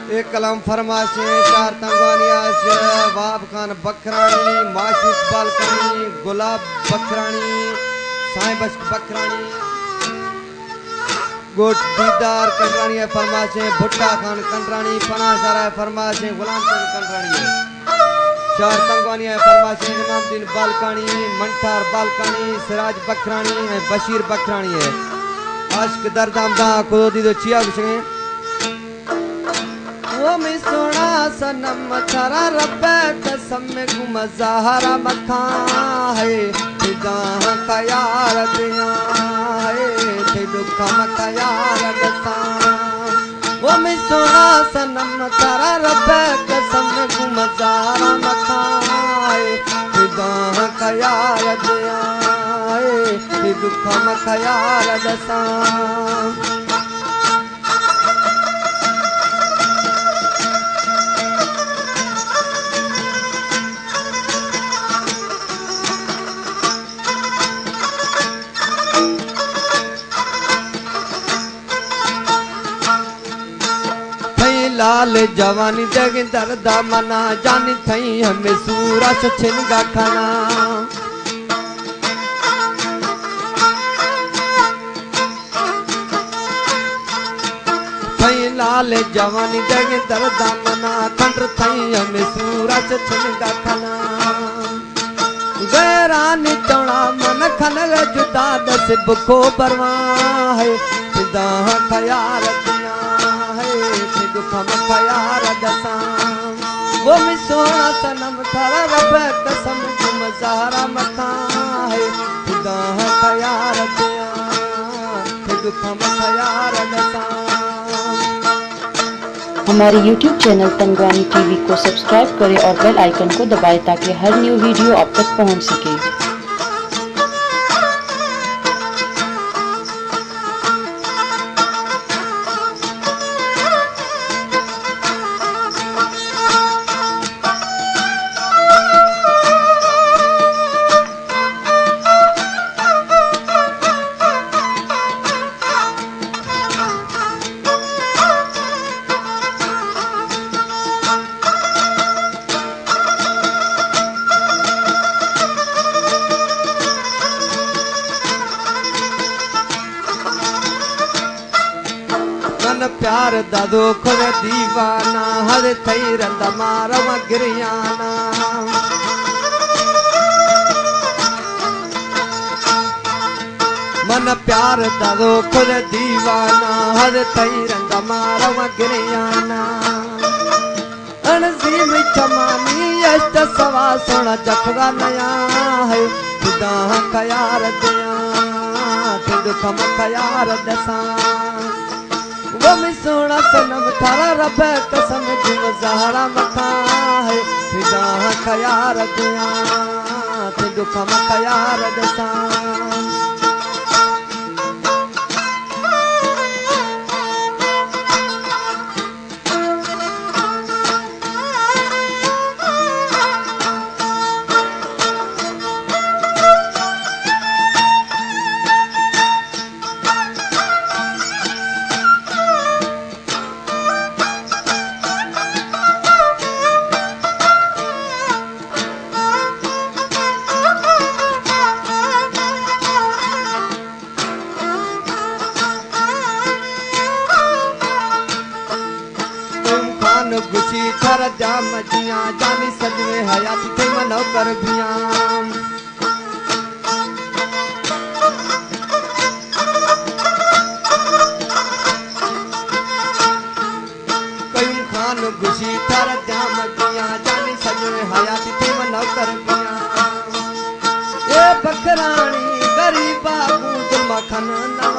एक कलम फरमाशे चार तंगवानियाश वाब खान बकरानी माशूक बालकनी गुलाब बकरानी साईं बश्क बकरानी गोट दीदार कंडरानी है फरमाशे भुट्टा खान कंडरानी पना सारा है फरमाशे गुलाम चंद कंडरानी है चार तंगवानिया है फरमाशे इमामुद्दीन बालकानी मंठार बालकानी सिराज बकरानी है बशीर बकरानी है आशिक दर्दामदा खुद दी तो चिया कुछ वो मैं सोना सनम थारा रब्बे कसम में गुमज़ाहरा मखा है फिदा का यार दिया है ते दुख मखा यार दसा वो मैं सोना सनम थारा रब्बे कसम में गुमज़ाहरा मखा है फिदा का यार दिया है ते दुख मखा यार दसा लाल जवानी जग दर्दा मना जानी थई हमें सूरा छिनगा खाना थई लाल जवानी जग दर्दा मना खंड थई हमें सूरा छिनगा खाना गैरानी चौड़ा मन खनल जुदा नसीब को परवाह है खुदा ख्याल दुख मखा यार दसा वो मैं सोना सनम थारा रब कसम गुमज़ाहरा मखा है खुदा का यार दिया दुख मखा यार दसा। हमारे YouTube चैनल तंगवानी टीवी को सब्सक्राइब करें और बेल आइकन को दबाएं ताकि हर न्यू वीडियो आप तक पहुंच सके। प्यार दादो खुद दीवाना हर थई रंद मारव गिरियाना मन प्यार दादो खुद दीवाना हर थई रंद मारव गिरियाना अनजीम चमानी अष्ट सवा सोना जखगा नया है खुदा का यार दिया ते दुख मखा यार दसा वो मैं सोना सनम थारा रब कसम गुमज़ाहरा मखा है फिदा का यार दिया ते दुख मखा यार दसा गुशी थर जाम जिया जानी सजवे हयात थे मनो कर बिया कयूं खान गुशी थर जाम जिया जानी सजवे हयात थे मनो कर बिया ए बकरानी गरीबा बूद मखन नवा